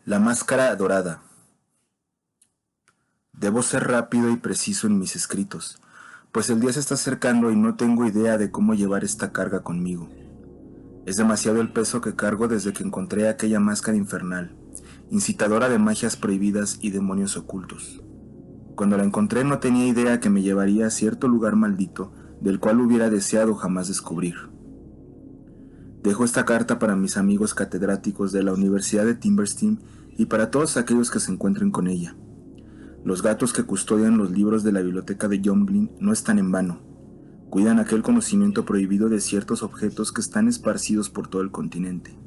La máscara dorada. Debo ser rápido y preciso en mis escritos, pues el día se está acercando y no tengo idea de cómo llevar esta carga conmigo. Es demasiado el peso que cargo desde que encontré aquella máscara infernal, incitadora de magias prohibidas y demonios ocultos. Cuando la encontré no tenía idea que me llevaría a cierto lugar maldito del cual hubiera deseado jamás descubrir. Dejo esta carta para mis amigos catedráticos de la Universidad de Timberstein y para todos aquellos que se encuentren con ella. Los gatos que custodian los libros de la biblioteca de Yomblin no están en vano. Cuidan aquel conocimiento prohibido de ciertos objetos que están esparcidos por todo el continente.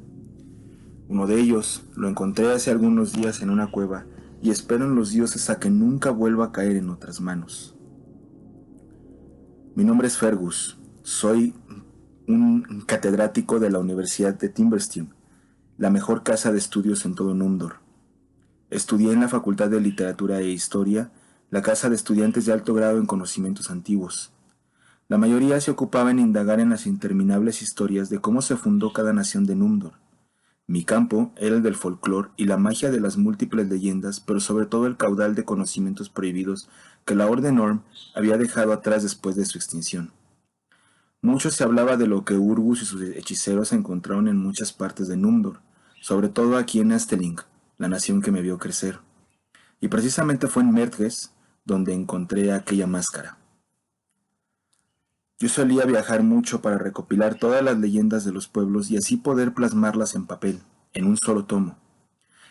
Uno de ellos lo encontré hace algunos días en una cueva y espero en los dioses a que nunca vuelva a caer en otras manos. Mi nombre es Fergus. Soy un catedrático de la Universidad de Timberstein, la mejor casa de estudios en todo Númenor. Estudié en la Facultad de Literatura e Historia, la casa de estudiantes de alto grado en conocimientos antiguos. La mayoría se ocupaba en indagar en las interminables historias de cómo se fundó cada nación de Númenor. Mi campo era el del folclore y la magia de las múltiples leyendas, pero sobre todo el caudal de conocimientos prohibidos que la Orden Orm había dejado atrás después de su extinción. Mucho se hablaba de lo que Urgus y sus hechiceros encontraron en muchas partes de Númenor, sobre todo aquí en Asteling, la nación que me vio crecer. Y precisamente fue en Merdges donde encontré aquella máscara. Yo solía viajar mucho para recopilar todas las leyendas de los pueblos y así poder plasmarlas en papel, en un solo tomo.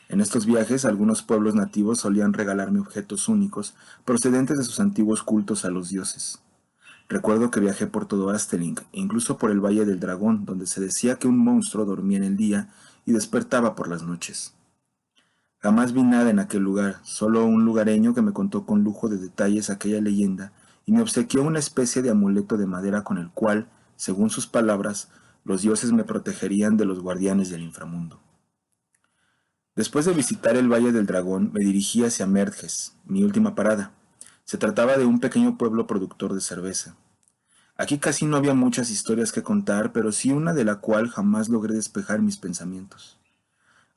En estos viajes, algunos pueblos nativos solían regalarme objetos únicos procedentes de sus antiguos cultos a los dioses. Recuerdo que viajé por todo Asteling, incluso por el Valle del Dragón, donde se decía que un monstruo dormía en el día y despertaba por las noches. Jamás vi nada en aquel lugar, solo un lugareño que me contó con lujo de detalles aquella leyenda y me obsequió una especie de amuleto de madera con el cual, según sus palabras, los dioses me protegerían de los guardianes del inframundo. Después de visitar el Valle del Dragón, me dirigí hacia Merdges, mi última parada. Se trataba de un pequeño pueblo productor de cerveza. Aquí casi no había muchas historias que contar, pero sí una de la cual jamás logré despejar mis pensamientos.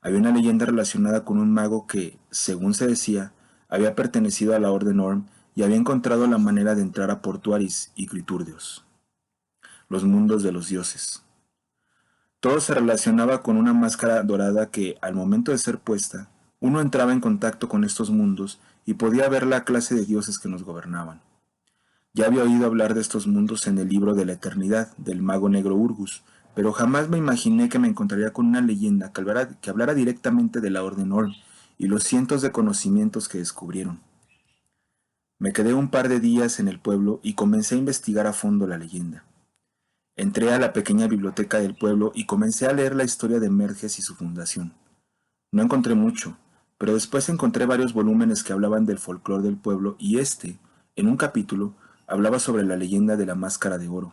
Había una leyenda relacionada con un mago que, según se decía, había pertenecido a la Orden Orm y había encontrado la manera de entrar a Portuaris y Griturdios, los mundos de los dioses. Todo se relacionaba con una máscara dorada que, al momento de ser puesta, uno entraba en contacto con estos mundos y podía ver la clase de dioses que nos gobernaban. Ya había oído hablar de estos mundos en el libro de la eternidad del mago negro Urgus, pero jamás me imaginé que me encontraría con una leyenda que hablara directamente de la Orden Orm y los cientos de conocimientos que descubrieron. Me quedé un par de días en el pueblo y comencé a investigar a fondo la leyenda. Entré a la pequeña biblioteca del pueblo y comencé a leer la historia de Merdges y su fundación. No encontré mucho, pero después encontré varios volúmenes que hablaban del folclore del pueblo y en un capítulo, hablaba sobre la leyenda de la máscara de oro.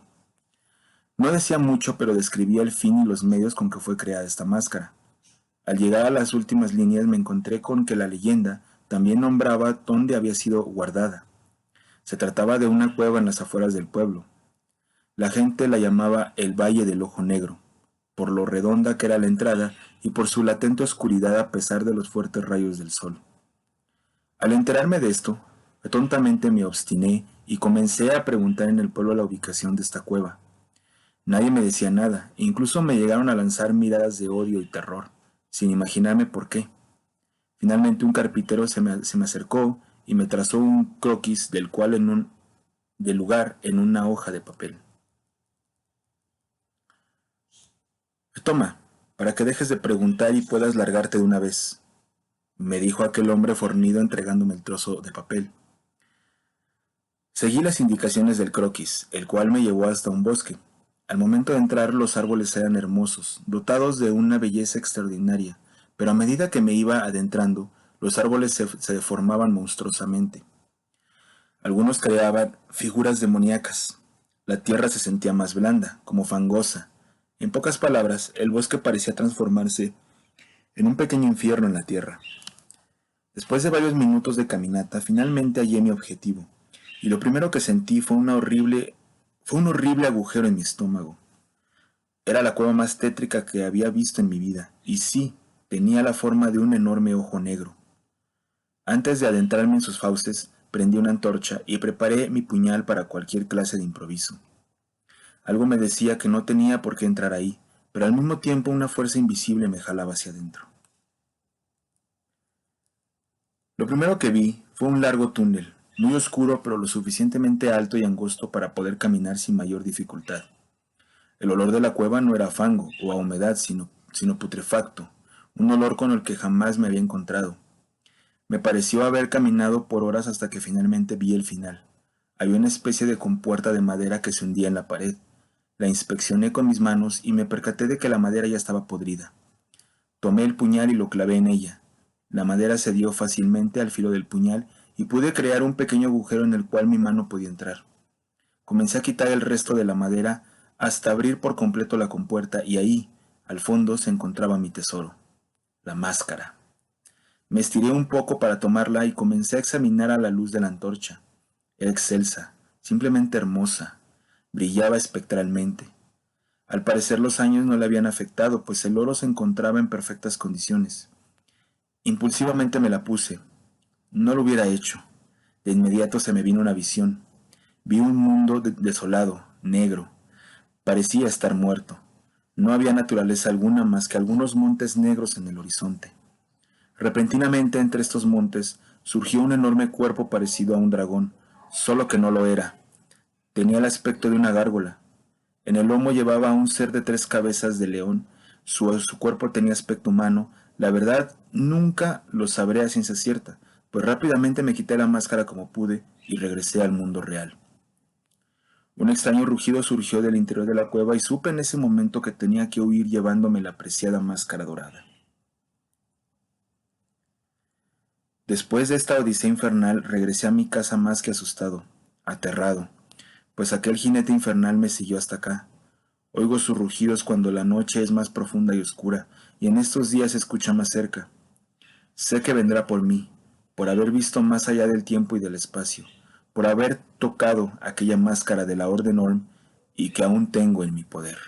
No decía mucho, pero describía el fin y los medios con que fue creada esta máscara. Al llegar a las últimas líneas me encontré con que la leyenda también nombraba dónde había sido guardada. Se trataba de una cueva en las afueras del pueblo. La gente la llamaba el Valle del Ojo Negro, por lo redonda que era la entrada y por su latente oscuridad a pesar de los fuertes rayos del sol. Al enterarme de esto, tontamente me obstiné y comencé a preguntar en el pueblo la ubicación de esta cueva. Nadie me decía nada, e incluso me llegaron a lanzar miradas de odio y terror, sin imaginarme por qué. Finalmente un carpintero se me acercó y me trazó un croquis del lugar en una hoja de papel. Toma, para que dejes de preguntar y puedas largarte de una vez, me dijo aquel hombre fornido entregándome el trozo de papel. Seguí las indicaciones del croquis, el cual me llevó hasta un bosque. Al momento de entrar los árboles eran hermosos, dotados de una belleza extraordinaria, pero a medida que me iba adentrando, los árboles se deformaban monstruosamente. Algunos creaban figuras demoníacas. La tierra se sentía más blanda, como fangosa. En pocas palabras, el bosque parecía transformarse en un pequeño infierno en la tierra. Después de varios minutos de caminata, finalmente hallé mi objetivo, y lo primero que sentí fue un horrible agujero en mi estómago. Era la cueva más tétrica que había visto en mi vida, y sí, Tenía la forma de un enorme ojo negro. Antes de adentrarme en sus fauces, prendí una antorcha y preparé mi puñal para cualquier clase de improviso. Algo me decía que no tenía por qué entrar ahí, pero al mismo tiempo una fuerza invisible me jalaba hacia adentro. Lo primero que vi fue un largo túnel, muy oscuro pero lo suficientemente alto y angosto para poder caminar sin mayor dificultad. El olor de la cueva no era a fango o a humedad, sino putrefacto, un olor con el que jamás me había encontrado. Me pareció haber caminado por horas hasta que finalmente vi el final. Había una especie de compuerta de madera que se hundía en la pared. La inspeccioné con mis manos y me percaté de que la madera ya estaba podrida. Tomé el puñal y lo clavé en ella. La madera cedió fácilmente al filo del puñal y pude crear un pequeño agujero en el cual mi mano podía entrar. Comencé a quitar el resto de la madera hasta abrir por completo la compuerta y ahí, al fondo, se encontraba mi tesoro, la máscara. Me estiré un poco para tomarla y comencé a examinar a la luz de la antorcha. Era excelsa, simplemente hermosa. Brillaba espectralmente. Al parecer los años no le habían afectado, pues el oro se encontraba en perfectas condiciones. Impulsivamente me la puse. No lo hubiera hecho. De inmediato se me vino una visión. Vi un mundo desolado, negro. Parecía estar muerto. No había naturaleza alguna más que algunos montes negros en el horizonte. Repentinamente entre estos montes surgió un enorme cuerpo parecido a un dragón, solo que no lo era. Tenía el aspecto de una gárgola. En el lomo llevaba a un ser de 3 cabezas de león. Su cuerpo tenía aspecto humano. La verdad, nunca lo sabré a ciencia cierta, pues rápidamente me quité la máscara como pude y regresé al mundo real. Un extraño rugido surgió del interior de la cueva y supe en ese momento que tenía que huir llevándome la preciada máscara dorada. Después de esta odisea infernal, regresé a mi casa más que asustado, aterrado, pues aquel jinete infernal me siguió hasta acá. Oigo sus rugidos cuando la noche es más profunda y oscura, y en estos días se escucha más cerca. Sé que vendrá por mí, por haber visto más allá del tiempo y del espacio, por haber tocado aquella máscara de la Orden Orm y que aún tengo en mi poder.